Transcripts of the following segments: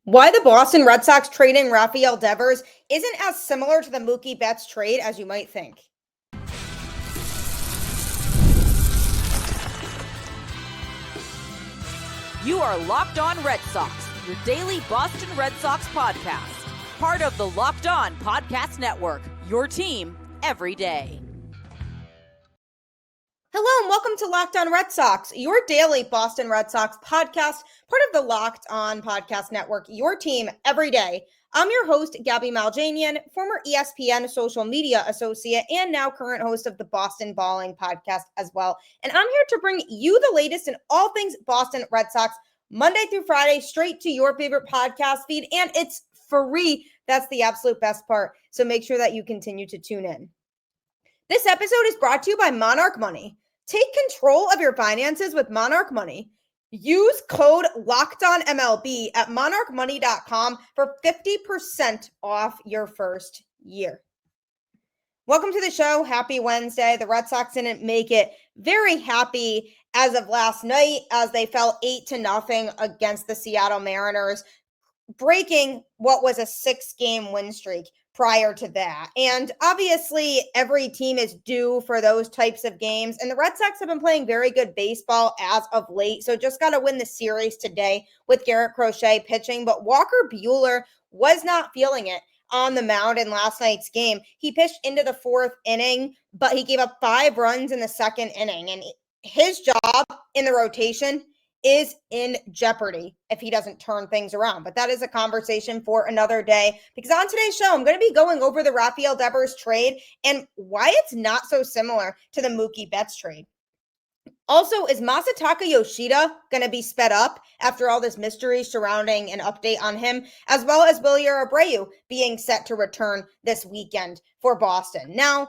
Why the Boston Red Sox trading Rafael Devers isn't as similar to the Mookie Betts trade as you might think. You are Locked On Red Sox, your daily Boston Red Sox podcast. Part of the Locked On Podcast Network, your team every day. Hello and welcome to Locked On Red Sox, your daily Boston Red Sox podcast, part of the Locked On Podcast Network, your team every day. I'm your host, Gabby Maljanian, former ESPN social media associate and now current host of the Boston Balling podcast as well. And I'm here to bring you the latest in all things Boston Red Sox, Monday through Friday, straight to your favorite podcast feed. And it's free. That's the absolute best part. So make sure that you continue to tune in. This episode is brought to you by Monarch Money. Take control of your finances with Monarch Money. Use code LOCKEDONMLB at monarchmoney.com for 50% off your first year. Welcome to the show. Happy Wednesday. The Red Sox didn't make it very happy as of last night as they fell 8-0 against the Seattle Mariners, breaking what was a 6-game win streak prior to that. And obviously, every team is due for those types of games. And the Red Sox have been playing very good baseball as of late. So just got to win the series today with Garrett Crochet pitching. But Walker Buehler was not feeling it on the mound in last night's game. He pitched into the fourth inning, but he gave up 5 runs in the second inning. And his job in the rotation is in jeopardy if he doesn't turn things around. But that is a conversation for another day, because on today's show, I'm going to be going over the Rafael Devers trade and why it's not so similar to the Mookie Betts trade. Also, is Masataka Yoshida going to be sped up after all this mystery surrounding an update on him, as well as Wilyer Abreu being set to return this weekend for Boston? Now,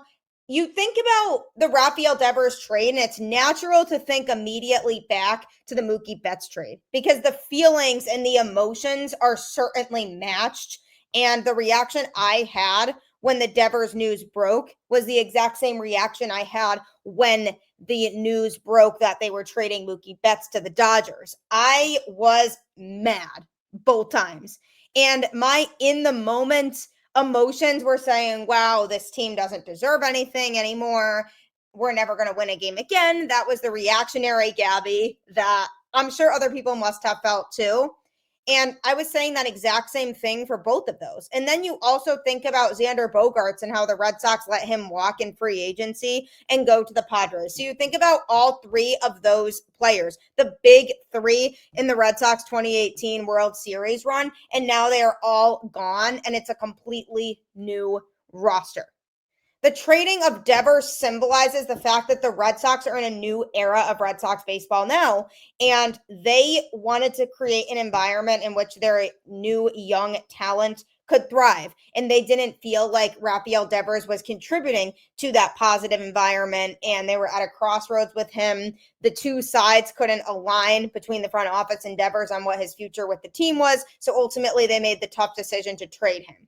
you think about the Rafael Devers trade, and it's natural to think immediately back to the Mookie Betts trade because the feelings and the emotions are certainly matched. And the reaction I had when the Devers news broke was the exact same reaction I had when the news broke that they were trading Mookie Betts to the Dodgers. I was mad both times. And my in the moment emotions were saying, wow, this team doesn't deserve anything anymore. We're never going to win a game again. That was the reactionary Gabby that I'm sure other people must have felt too. And I was saying that exact same thing for both of those. And then you also think about Xander Bogaerts and how the Red Sox let him walk in free agency and go to the Padres. So you think about all 3 of those players, the big 3 in the Red Sox 2018 World Series run, and now they are all gone, and it's a completely new roster. The trading of Devers symbolizes the fact that the Red Sox are in a new era of Red Sox baseball now, and they wanted to create an environment in which their new young talent could thrive, and they didn't feel like Rafael Devers was contributing to that positive environment, and they were at a crossroads with him. The two sides couldn't align between the front office and Devers on what his future with the team was, so ultimately they made the tough decision to trade him.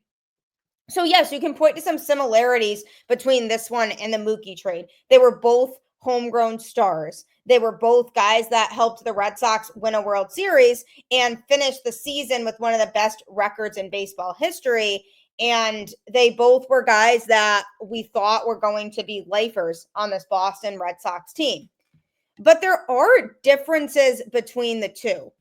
So yes, you can point to some similarities between this one and the Mookie trade. They were both homegrown stars. They were both guys that helped the Red Sox win a World Series and finish the season with one of the best records in baseball history. And they both were guys that we thought were going to be lifers on this Boston Red Sox team. But there are differences between the two.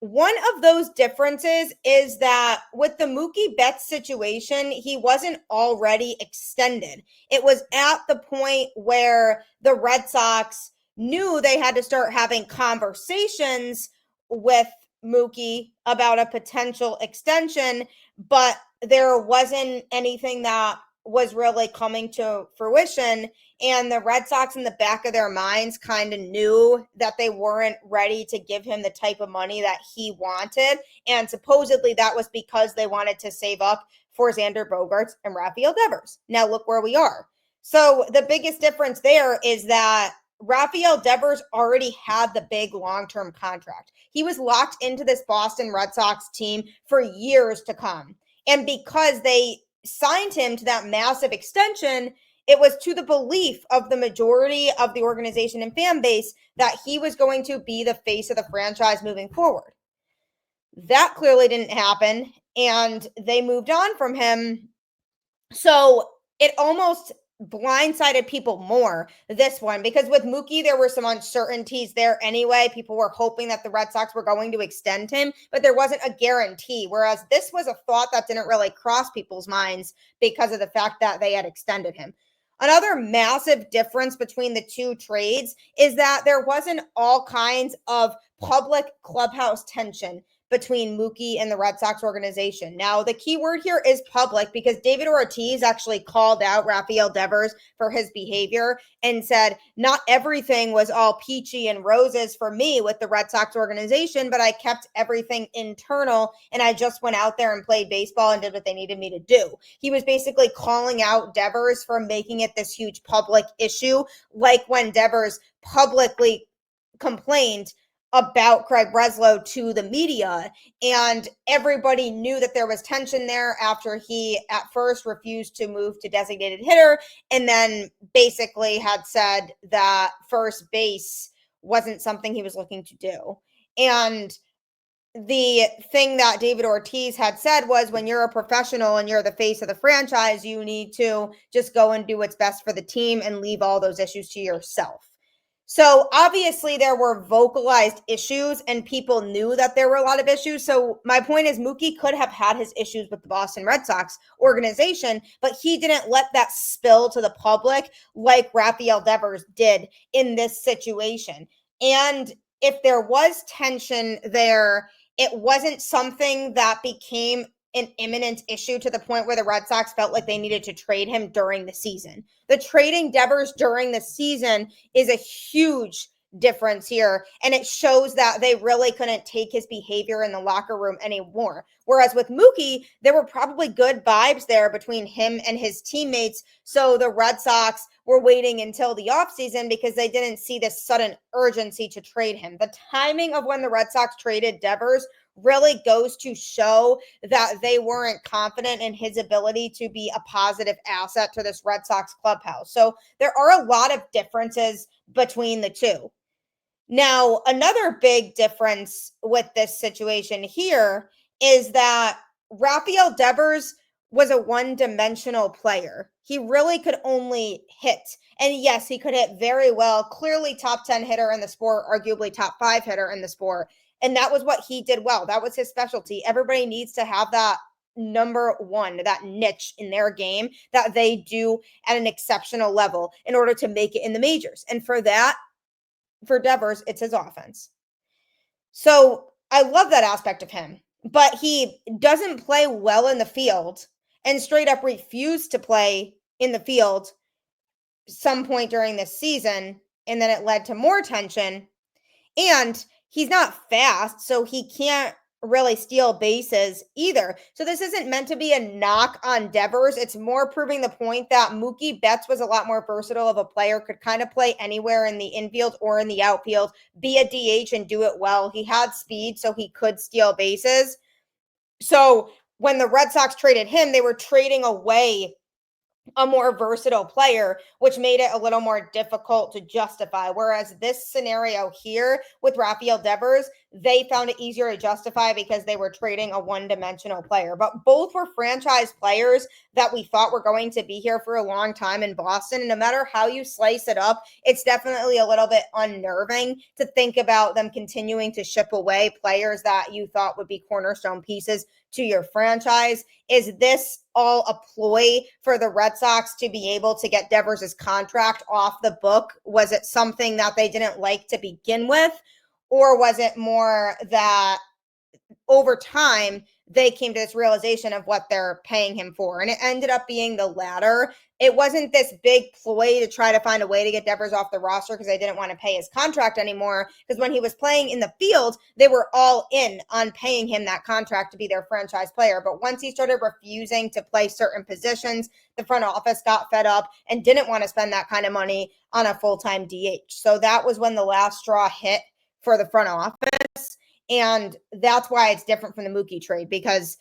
One of those differences is that with the Mookie Betts situation, he wasn't already extended. It was at the point where the Red Sox knew they had to start having conversations with Mookie about a potential extension, but there wasn't anything that was really coming to fruition. And the Red Sox in the back of their minds kind of knew that they weren't ready to give him the type of money that he wanted. And supposedly that was because they wanted to save up for Xander Bogaerts and Rafael Devers. Now look where we are. So the biggest difference there is that Rafael Devers already had the big long-term contract. He was locked into this Boston Red Sox team for years to come. And because they signed him to that massive extension, it was to the belief of the majority of the organization and fan base that he was going to be the face of the franchise moving forward. That clearly didn't happen, and they moved on from him. So it almost blindsided people more, this one, because with Mookie, there were some uncertainties there anyway. People were hoping that the Red Sox were going to extend him, but there wasn't a guarantee. Whereas this was a thought that didn't really cross people's minds because of the fact that they had extended him. Another massive difference between the two trades is that there wasn't all kinds of public clubhouse tension between Mookie and the Red Sox organization. Now, the key word here is public, because David Ortiz actually called out Rafael Devers for his behavior and said, not everything was all peachy and roses for me with the Red Sox organization, but I kept everything internal and I just went out there and played baseball and did what they needed me to do. He was basically calling out Devers for making it this huge public issue, like when Devers publicly complained about Craig Breslow to the media, and everybody knew that there was tension there after he at first refused to move to designated hitter and then basically had said that first base wasn't something he was looking to do. And the thing that David Ortiz had said was, when you're a professional and you're the face of the franchise, you need to just go and do what's best for the team and leave all those issues to yourself. So obviously there were vocalized issues and people knew that there were a lot of issues. So my point is, Mookie could have had his issues with the Boston Red Sox organization, but he didn't let that spill to the public like Rafael Devers did in this situation. And if there was tension there, it wasn't something that became an imminent issue to the point where the Red Sox felt like they needed to trade him during the season. The trading Devers during the season is a huge difference here, and it shows that they really couldn't take his behavior in the locker room anymore. Whereas with Mookie, there were probably good vibes there between him and his teammates, so the Red Sox were waiting until the offseason because they didn't see this sudden urgency to trade him. The timing of when the Red Sox traded Devers really goes to show that they weren't confident in his ability to be a positive asset to this Red Sox clubhouse. So there are a lot of differences between the two. Now, another big difference with this situation here is that Rafael Devers was a one-dimensional player. He really could only hit. And yes, he could hit very well. Clearly top 10 hitter in the sport, arguably top 5 hitter in the sport. And that was what he did well. That was his specialty. Everybody needs to have that number one, that niche in their game that they do at an exceptional level in order to make it in the majors. And for that, for Devers, it's his offense. So I love that aspect of him, but he doesn't play well in the field and straight up refused to play in the field some point during this season. And then it led to more tension. And he's not fast, so he can't really steal bases either. So this isn't meant to be a knock on Devers. It's more proving the point that Mookie Betts was a lot more versatile of a player, could kind of play anywhere in the infield or in the outfield, be a DH and do it well. He had speed, so he could steal bases. So when the Red Sox traded him, they were trading away a more versatile player, which made it a little more difficult to justify. Whereas this scenario here with Rafael Devers, they found it easier to justify because they were trading a one-dimensional player. But both were franchise players that we thought were going to be here for a long time in Boston. And no matter how you slice it up, it's definitely a little bit unnerving to think about them continuing to ship away players that you thought would be cornerstone pieces to your franchise. Is this all a ploy for the Red Sox to be able to get Devers' contract off the book? Was it something that they didn't like to begin with? Or was it more that over time they came to this realization of what they're paying him for? And it ended up being the latter. It wasn't this big ploy to try to find a way to get Devers off the roster because they didn't want to pay his contract anymore. Because when he was playing in the field, they were all in on paying him that contract to be their franchise player. But once he started refusing to play certain positions, the front office got fed up and didn't want to spend that kind of money on a full-time DH. So that was when the last straw hit for the front office. And that's why it's different from the Mookie trade, because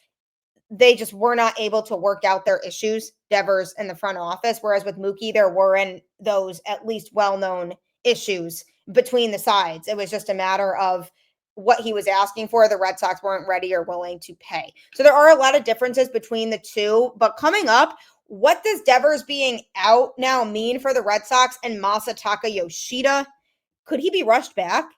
they just were not able to work out their issues, Devers and the front office. Whereas with Mookie, there weren't those at least well-known issues between the sides. It was just a matter of what he was asking for, the Red Sox weren't ready or willing to pay. So there are a lot of differences between the two. But coming up, what does Devers being out now mean for the Red Sox and Masataka Yoshida? Could he be rushed back?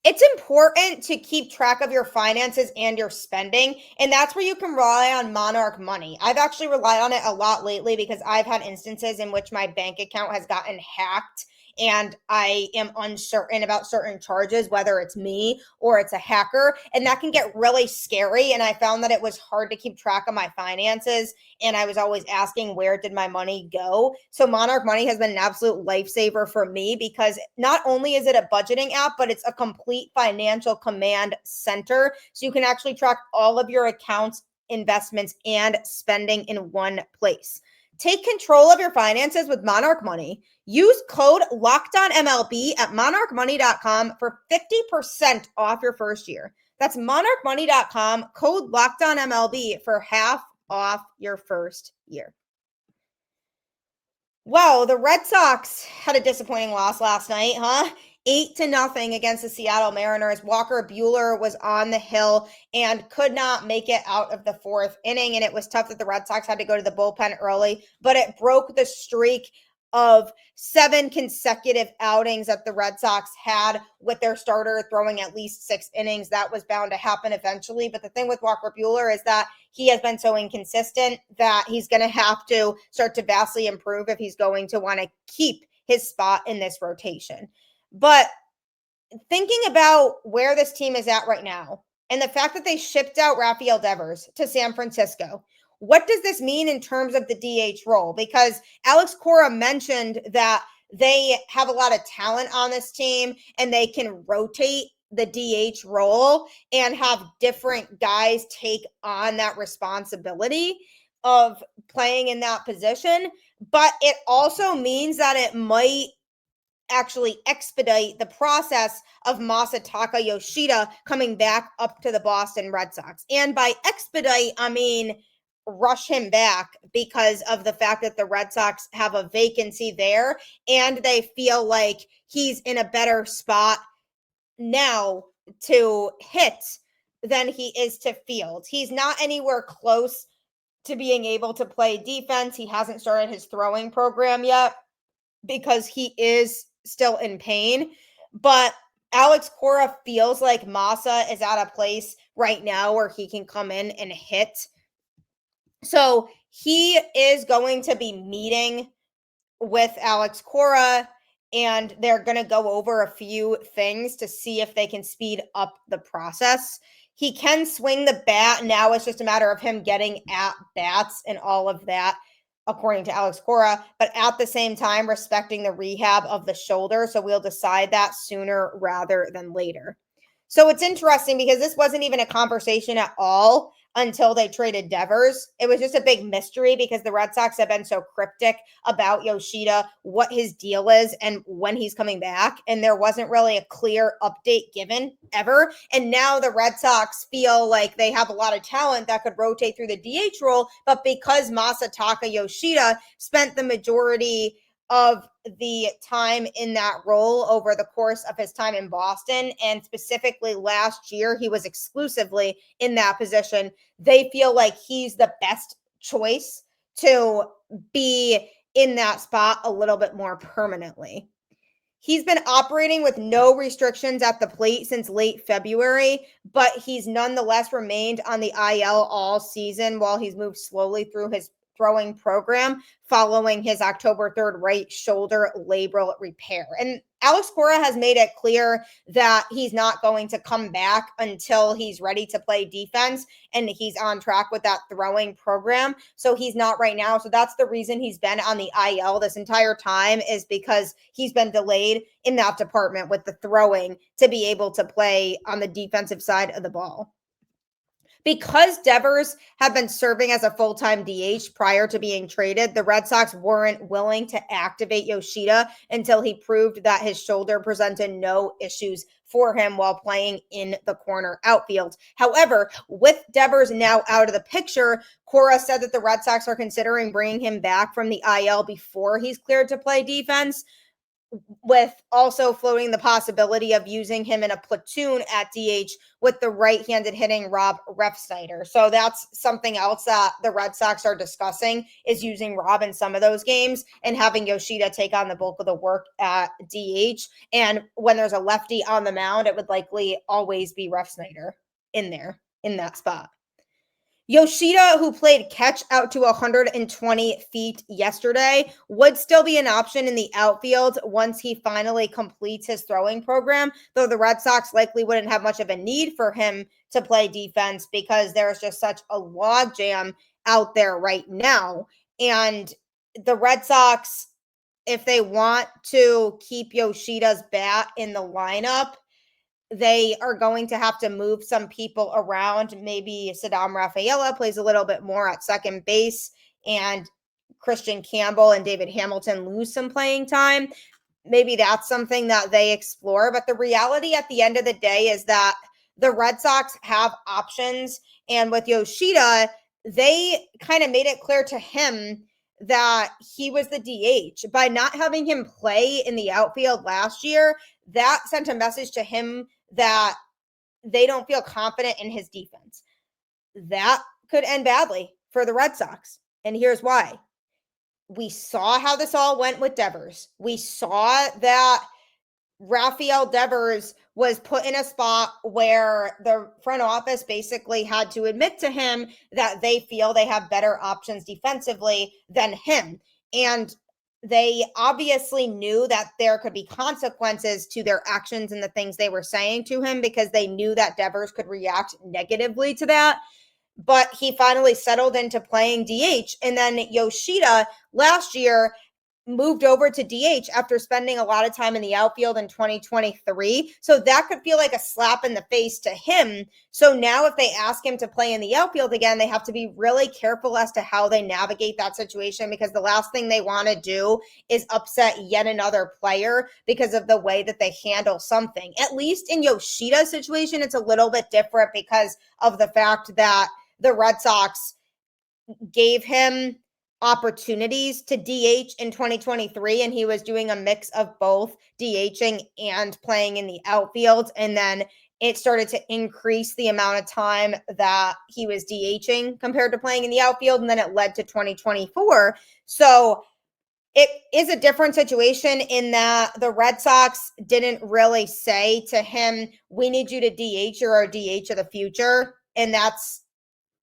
It's important to keep track of your finances and your spending, and that's where you can rely on Monarch Money. I've actually relied on it a lot lately because I've had instances in which my bank account has gotten hacked and I am uncertain about certain charges, whether it's me or it's a hacker, and that can get really scary. And I found that it was hard to keep track of my finances, and I was always asking, where did my money go? So Monarch Money has been an absolute lifesaver for me because not only is it a budgeting app, but it's a complete financial command center. So you can actually track all of your accounts, investments, and spending in one place. Take control of your finances with Monarch Money. Use code LOCKEDONMLB at monarchmoney.com for 50% off your first year. That's monarchmoney.com, code LOCKEDONMLB for half off your first year. Wow, the Red Sox had a disappointing loss last night, huh? 8-0 against the Seattle Mariners. Walker Buehler was on the hill and could not make it out of the fourth inning, and it was tough that the Red Sox had to go to the bullpen early, but it broke the streak of 7 consecutive outings that the Red Sox had with their starter throwing at least 6 innings. That was bound to happen eventually, but the thing with Walker Buehler is that he has been so inconsistent that he's going to have to start to vastly improve if he's going to want to keep his spot in this rotation. But thinking about where this team is at right now and the fact that they shipped out Rafael Devers to San Francisco, what does this mean in terms of the DH role? Because Alex Cora mentioned that they have a lot of talent on this team and they can rotate the DH role and have different guys take on that responsibility of playing in that position. But it also means that it might actually expedite the process of Masataka Yoshida coming back up to the Boston Red Sox. And by expedite, I mean rush him back because of the fact that the Red Sox have a vacancy there and they feel like he's in a better spot now to hit than he is to field. He's not anywhere close to being able to play defense. He hasn't started his throwing program yet because he is still in pain. But Alex Cora feels like Masa is at a place right now where he can come in and hit. So he is going to be meeting with Alex Cora, and they're going to go over a few things to see if they can speed up the process. He can swing the bat. Now it's just a matter of him getting at bats and all of that, according to Alex Cora, but at the same time, respecting the rehab of the shoulder. So we'll decide that sooner rather than later. So it's interesting because this wasn't even a conversation at all until they traded Devers. It was just a big mystery because the Red Sox have been so cryptic about Yoshida, what his deal is, and when he's coming back. And there wasn't really a clear update given ever. And now the Red Sox feel like they have a lot of talent that could rotate through the DH role. But because Masataka Yoshida spent the majority of the time in that role over the course of his time in Boston, and specifically last year, he was exclusively in that position. They feel like he's the best choice to be in that spot a little bit more permanently. He's been operating with no restrictions at the plate since late February, but he's nonetheless remained on the IL all season while he's moved slowly through his throwing program following his October 3rd right shoulder labral repair. And Alex Cora has made it clear that he's not going to come back until he's ready to play defense and he's on track with that throwing program. So he's not right now. So that's the reason he's been on the IL this entire time, is because he's been delayed in that department with the throwing to be able to play on the defensive side of the ball. Because Devers had been serving as a full-time DH prior to being traded, the Red Sox weren't willing to activate Yoshida until he proved that his shoulder presented no issues for him while playing in the corner outfield. However, with Devers now out of the picture, Cora said that the Red Sox are considering bringing him back from the IL before he's cleared to play defense. with also floating the possibility of using him in a platoon at DH with the right-handed hitting Rob Refsnyder. So that's something else that the Red Sox are discussing, is using Rob in some of those games and having Yoshida take on the bulk of the work at DH. And when there's a lefty on the mound, it would likely always be Refsnyder in there, in that spot. Yoshida, who played catch out to 120 feet yesterday, would still be an option in the outfield once he finally completes his throwing program, though the Red Sox likely wouldn't have much of a need for him to play defense because there's just such a logjam out there right now. And the Red Sox, if they want to keep Yoshida's bat in the lineup, they are going to have to move some people around. Maybe Saddam Rafaela plays a little bit more at second base, and Christian Campbell and David Hamilton lose some playing time. Maybe that's something that they explore. But the reality at the end of the day is that the Red Sox have options. And with Yoshida, they kind of made it clear to him that he was the DH. By not having him play in the outfield last year, that sent a message to him that they don't feel confident in his defense. That could end badly for the Red Sox. And here's why. We saw how this all went with Devers. We saw that Rafael Devers was put in a spot where the front office basically had to admit to him that they feel they have better options defensively than him. And they obviously knew that there could be consequences to their actions and the things they were saying to him, because they knew that Devers could react negatively to that. But he finally settled into playing DH. And then Yoshida last year moved over to DH after spending a lot of time in the outfield in 2023. So that could feel like a slap in the face to him. So now if they ask him to play in the outfield again, they have to be really careful as to how they navigate that situation, because the last thing they want to do is upset yet another player because of the way that they handle something. At least in Yoshida's situation, it's a little bit different because of the fact that the Red Sox gave him opportunities to DH in 2023, and he was doing a mix of both DHing and playing in the outfield. And then it started to increase the amount of time that he was DHing compared to playing in the outfield. And then it led to 2024. So it is a different situation in that the Red Sox didn't really say to him, we need you to DH, you're our DH of the future. And that's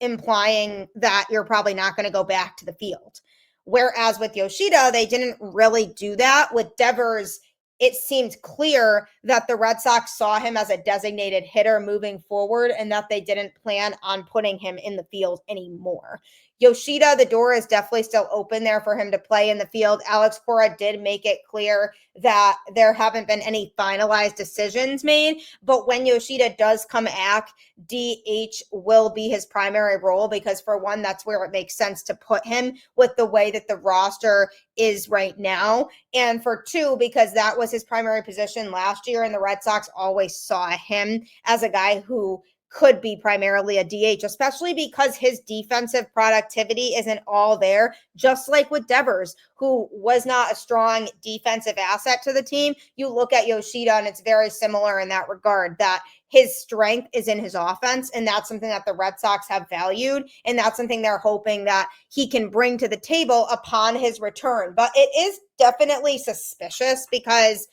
implying that you're probably not going to go back to the field. Whereas with Yoshida, they didn't really do that. With Devers, it seemed clear that the Red Sox saw him as a designated hitter moving forward and that they didn't plan on putting him in the field anymore. Yoshida, the door is definitely still open there for him to play in the field. Alex Cora did make it clear that there haven't been any finalized decisions made, but when Yoshida does come back, DH will be his primary role, because for one, that's where it makes sense to put him with the way that the roster is right now. And for two, because that was his primary position last year, and the Red Sox always saw him as a guy who could be primarily a DH, especially because his defensive productivity isn't all there, just like with Devers, who was not a strong defensive asset to the team. You look at Yoshida, and it's very similar in that regard, that his strength is in his offense, and that's something that the Red Sox have valued, and that's something they're hoping that he can bring to the table upon his return. But it is definitely suspicious because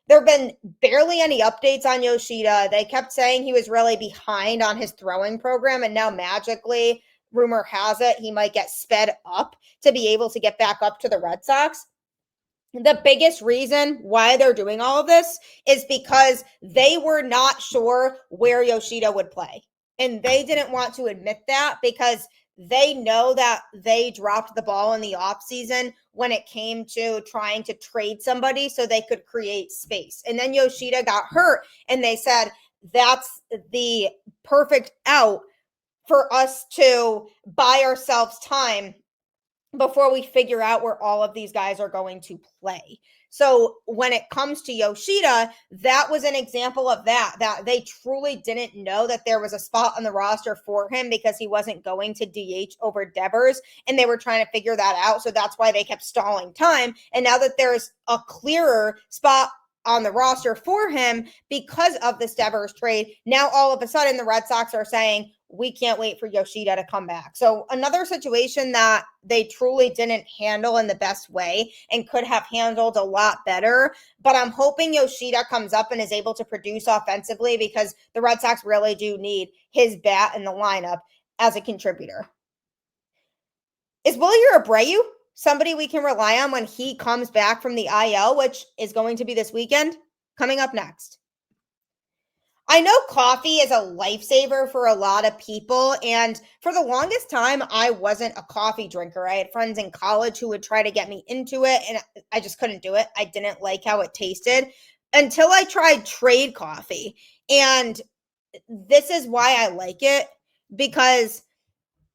there have been barely any updates on Yoshida. They kept saying he was really behind on his throwing program, and now magically, rumor has it, he might get sped up to be able to get back up to the Red Sox. The biggest reason why they're doing all of this is because they were not sure where Yoshida would play. And they didn't want to admit that because they know that they dropped the ball in the offseason when it came to trying to trade somebody so they could create space. And then Yoshida got hurt, and they said that's the perfect out for us to buy ourselves time before we figure out where all of these guys are going to play. So when it comes to Yoshida, that was an example of that they truly didn't know that there was a spot on the roster for him because he wasn't going to DH over Devers, and they were trying to figure that out. So that's why they kept stalling time. And now that there's a clearer spot on the roster for him because of this Devers trade, now all of a sudden the Red Sox are saying, we can't wait for Yoshida to come back. So another situation that they truly didn't handle in the best way and could have handled a lot better. But I'm hoping Yoshida comes up and is able to produce offensively because the Red Sox really do need his bat in the lineup as a contributor. Is Wilyer Abreu somebody we can rely on when he comes back from the IL, which is going to be this weekend? Coming up next. I know coffee is a lifesaver for a lot of people, and for the longest time, I wasn't a coffee drinker. I had friends in college who would try to get me into it, and I just couldn't do it. I didn't like how it tasted until I tried trade coffee, and this is why I like it, because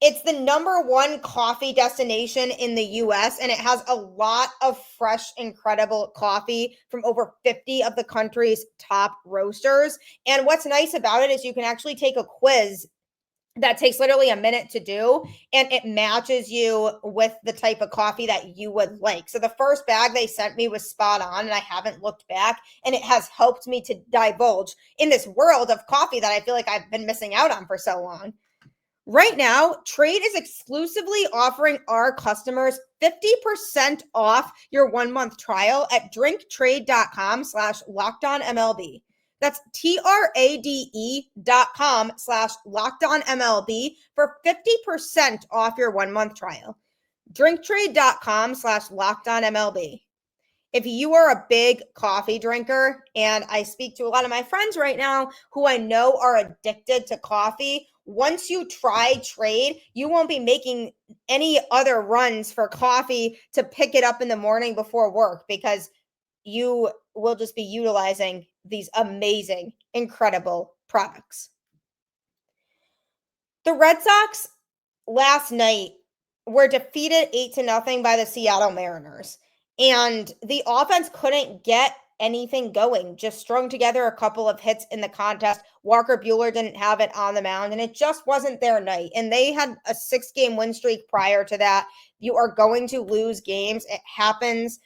it's the number one coffee destination in the US, and it has a lot of fresh, incredible coffee from over 50 of the country's top roasters. And what's nice about it is you can actually take a quiz that takes literally a minute to do, and it matches you with the type of coffee that you would like. So the first bag they sent me was spot on, and I haven't looked back, and it has helped me to divulge in this world of coffee that I feel like I've been missing out on for so long. Right now, Trade is exclusively offering our customers 50% off your 1-month trial at drinktrade.com/lockedonmlb. That's TRADE.com/lockedonmlb for 50% off your 1-month trial. drinktrade.com/lockedonmlb. If you are a big coffee drinker, and I speak to a lot of my friends right now who I know are addicted to coffee, once you try Trade, you won't be making any other runs for coffee to pick it up in the morning before work because you will just be utilizing these amazing, incredible products. The Red Sox last night were defeated 8-0 by the Seattle Mariners. And the offense couldn't get anything going, just strung together a couple of hits in the contest. Walker Buehler didn't have it on the mound, and it just wasn't their night. And they had a 6-game win streak prior to that. You are going to lose games. It happens.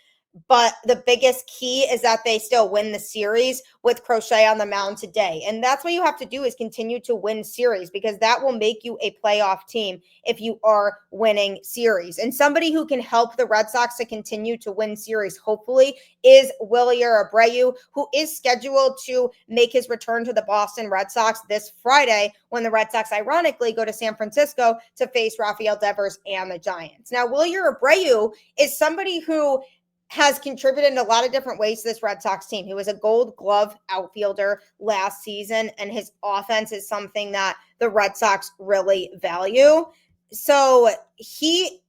But the biggest key is that they still win the series with Crochet on the mound today. And that's what you have to do, is continue to win series, because that will make you a playoff team if you are winning series. And somebody who can help the Red Sox to continue to win series, hopefully, is Wilyer Abreu, who is scheduled to make his return to the Boston Red Sox this Friday when the Red Sox, ironically, go to San Francisco to face Rafael Devers and the Giants. Now, Wilyer Abreu is somebody who has contributed in a lot of different ways to this Red Sox team. He was a Gold Glove outfielder last season, and his offense is something that the Red Sox really value. So he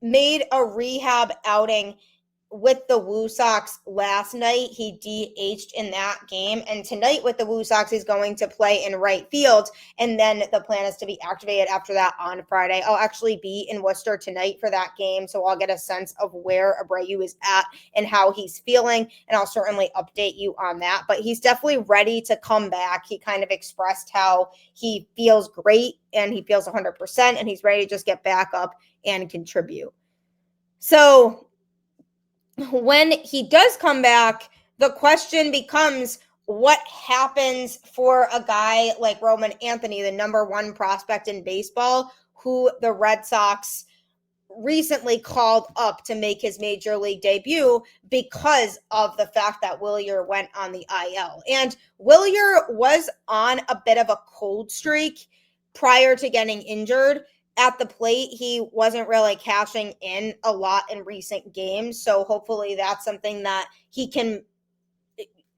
made a rehab outing with the Woo Sox last night. He DH'd in that game, and tonight with the Woo Sox, he's going to play in right field, and then the plan is to be activated after that on Friday. I'll actually be in Worcester tonight for that game, so I'll get a sense of where Abreu is at and how he's feeling, and I'll certainly update you on that. But he's definitely ready to come back. He kind of expressed how he feels great and he feels 100%, and he's ready to just get back up and contribute. So when he does come back, the question becomes, what happens for a guy like Roman Anthony, the number one prospect in baseball, who the Red Sox recently called up to make his major league debut because of the fact that Wilyer went on the IL. And Wilyer was on a bit of a cold streak prior to getting injured. At the plate, he wasn't really cashing in a lot in recent games. So hopefully that's something that he can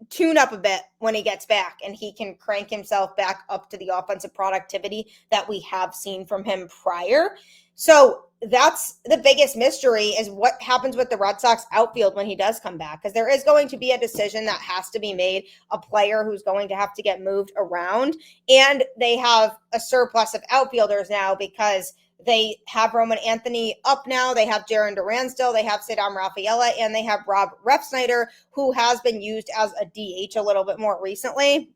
tune up a bit when he gets back, and he can crank himself back up to the offensive productivity that we have seen from him prior. So that's the biggest mystery, is what happens with the Red Sox outfield when he does come back, because there is going to be a decision that has to be made, a player who's going to have to get moved around, and they have a surplus of outfielders now because They have Roman Anthony up now. They have Jarren Duran still. They have Cedar Rafaela, and they have Rob Refsnyder, who has been used as a DH a little bit more recently.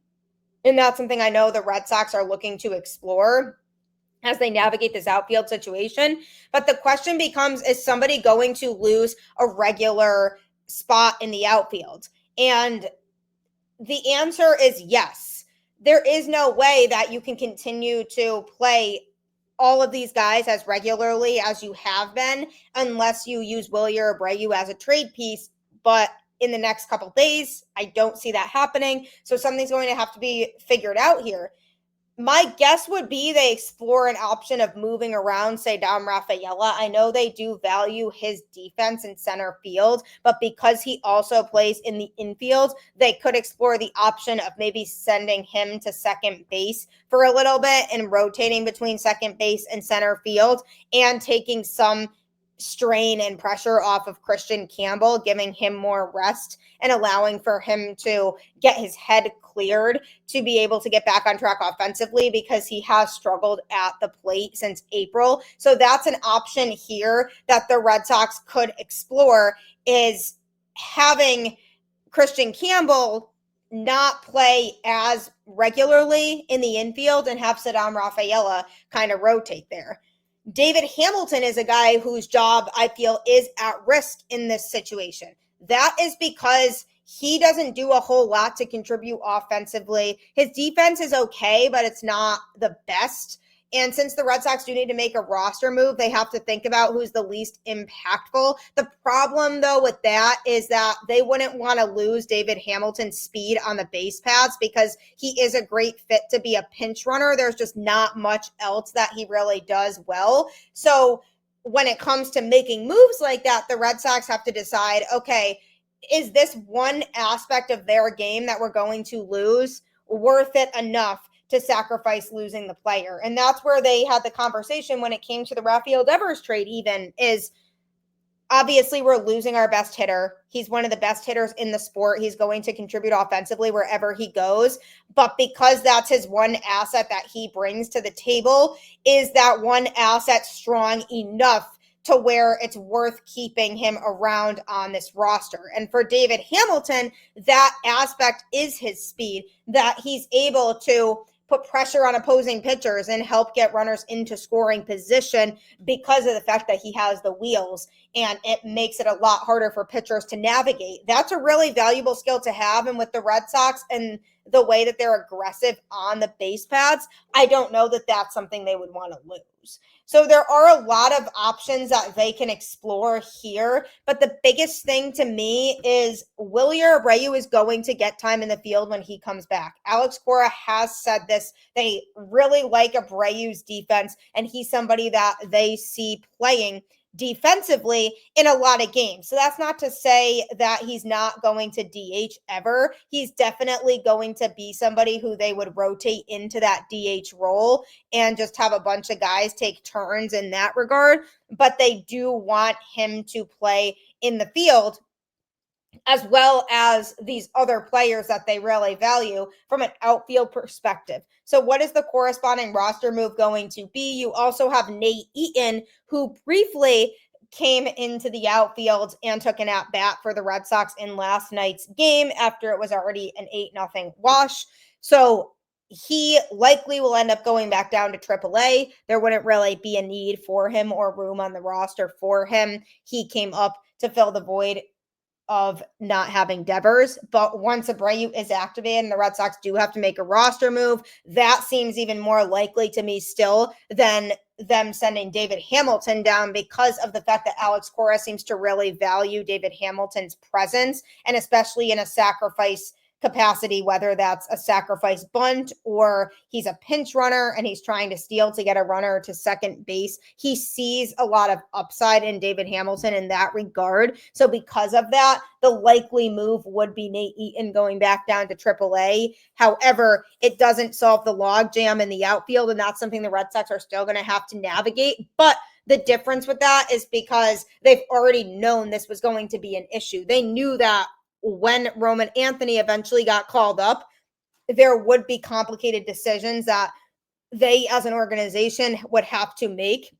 And that's something I know the Red Sox are looking to explore as they navigate this outfield situation. But the question becomes, is somebody going to lose a regular spot in the outfield? And the answer is yes. There is no way that you can continue to play all of these guys as regularly as you have been unless you use Wilyer Abreu as a trade piece. But in the next couple days, I don't see that happening. So something's going to have to be figured out here. My guess would be they explore an option of moving around, say, Dom Rafaela. I know they do value his defense in center field, but because he also plays in the infield, they could explore the option of maybe sending him to second base for a little bit and rotating between second base and center field and taking some strain and pressure off of Christian Campbell, giving him more rest and allowing for him to get his head cleared to be able to get back on track offensively, because he has struggled at the plate since April. So that's an option here that the Red Sox could explore, is having Christian Campbell not play as regularly in the infield and have Cedar Rafaela kind of rotate there. David Hamilton is a guy whose job I feel is at risk in this situation. That is because he doesn't do a whole lot to contribute offensively. His defense is okay, but it's not the best. And since the Red Sox do need to make a roster move, they have to think about who's the least impactful. The problem, though, with that is that they wouldn't want to lose David Hamilton's speed on the base paths, because he is a great fit to be a pinch runner. There's just not much else that he really does well. So when it comes to making moves like that, the Red Sox have to decide, okay, is this one aspect of their game that we're going to lose worth it enough to sacrifice losing the player? And that's where they had the conversation when it came to the Rafael Devers trade, even, is obviously we're losing our best hitter. He's one of the best hitters in the sport. He's going to contribute offensively wherever he goes. But because that's his one asset that he brings to the table, is that one asset strong enough to where it's worth keeping him around on this roster? And for David Hamilton, that aspect is his speed, that he's able to put pressure on opposing pitchers and help get runners into scoring position because of the fact that he has the wheels, and it makes it a lot harder for pitchers to navigate. That's a really valuable skill to have. And with the Red Sox and the way that they're aggressive on the base paths, I don't know that that's something they would want to lose. So there are a lot of options that they can explore here, but the biggest thing to me is Wilyer Abreu is going to get time in the field when he comes back. Alex Cora has said this. They really like Abreu's defense, and he's somebody that they see playing defensively in a lot of games. So that's not to say that he's not going to DH ever. He's definitely going to be somebody who they would rotate into that DH role and just have a bunch of guys take turns in that regard. But they do want him to play in the field, as well as these other players that they really value from an outfield perspective. So what is the corresponding roster move going to be? You also have Nate Eaton, who briefly came into the outfield and took an at-bat for the Red Sox in last night's game after it was already an 8-0 wash. So he likely will end up going back down to AAA. There wouldn't really be a need for him or room on the roster for him. He came up to fill the void of not having Devers. But once Abreu is activated and the Red Sox do have to make a roster move, that seems even more likely to me still than them sending David Hamilton down, because of the fact that Alex Cora seems to really value David Hamilton's presence, and especially in a sacrifice capacity, whether that's a sacrifice bunt or he's a pinch runner and he's trying to steal to get a runner to second base. He sees a lot of upside in David Hamilton in that regard. So because of that, the likely move would be Nate Eaton going back down to AAA. However, it doesn't solve the logjam in the outfield, and that's something the Red Sox are still going to have to navigate. But the difference with that is because they've already known this was going to be an issue. They knew that when Roman Anthony eventually got called up, there would be complicated decisions that they as an organization would have to make.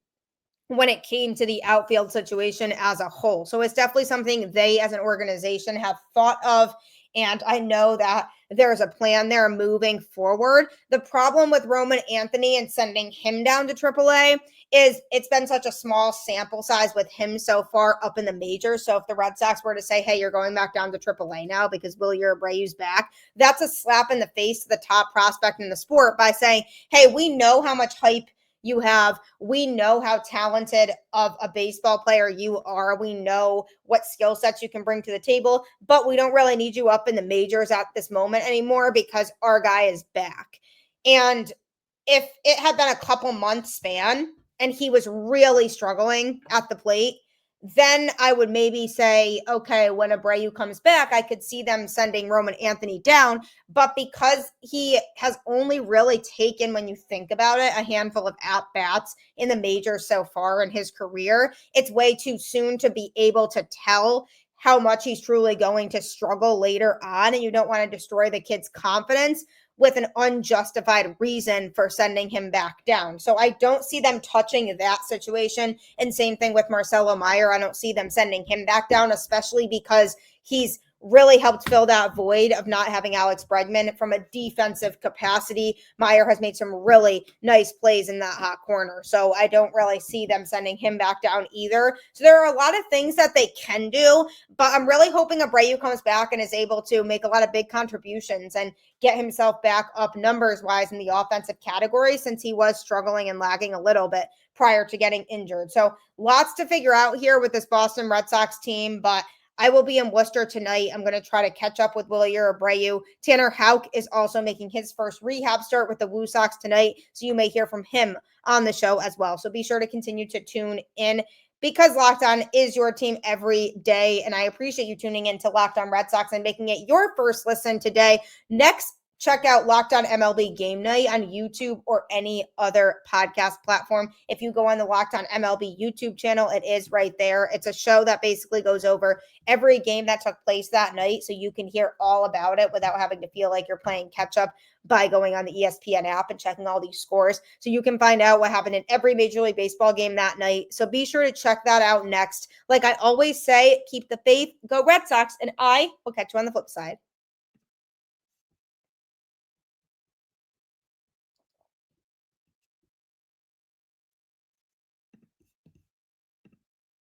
when it came to the outfield situation as a whole. So it's definitely something they as an organization have thought of. And I know that there's a plan there moving forward. The problem with Roman Anthony and sending him down to AAA is it's been such a small sample size with him so far up in the majors. So if the Red Sox were to say, hey, you're going back down to AAA now because Wilyer Abreu's back, that's a slap in the face to the top prospect in the sport by saying, hey, we know how much hype you have. We know how talented of a baseball player you are. We know what skill sets you can bring to the table, but we don't really need you up in the majors at this moment anymore because our guy is back. And if it had been a couple months span and he was really struggling at the plate, then I would maybe say, okay, when Abreu comes back, I could see them sending Roman Anthony down. But because he has only really taken, when you think about it, a handful of at-bats in the majors so far in his career, it's way too soon to be able to tell how much he's truly going to struggle later on. And you don't want to destroy the kid's confidence with an unjustified reason for sending him back down. So I don't see them touching that situation. And same thing with Marcelo Meyer. I don't see them sending him back down, especially because he's really helped fill that void of not having Alex Bregman from a defensive capacity. Meyer has made some really nice plays in that hot corner. So I don't really see them sending him back down either. So there are a lot of things that they can do, but I'm really hoping Abreu comes back and is able to make a lot of big contributions and get himself back up numbers-wise in the offensive category since he was struggling and lagging a little bit prior to getting injured. So lots to figure out here with this Boston Red Sox team, but I will be in Worcester tonight. I'm going to try to catch up with Wilyer Abreu. Tanner Houck is also making his first rehab start with the Woo Sox tonight, so you may hear from him on the show as well. So be sure to continue to tune in because Locked On is your team every day, and I appreciate you tuning in to Locked On Red Sox and making it your first listen today. Next, check out Locked On MLB Game Night on YouTube or any other podcast platform. If you go on the Locked On MLB YouTube channel, it is right there. It's a show that basically goes over every game that took place that night, so you can hear all about it without having to feel like you're playing catch up by going on the ESPN app and checking all these scores. So you can find out what happened in every Major League Baseball game that night. So be sure to check that out next. Like I always say, keep the faith, go Red Sox, and I will catch you on the flip side.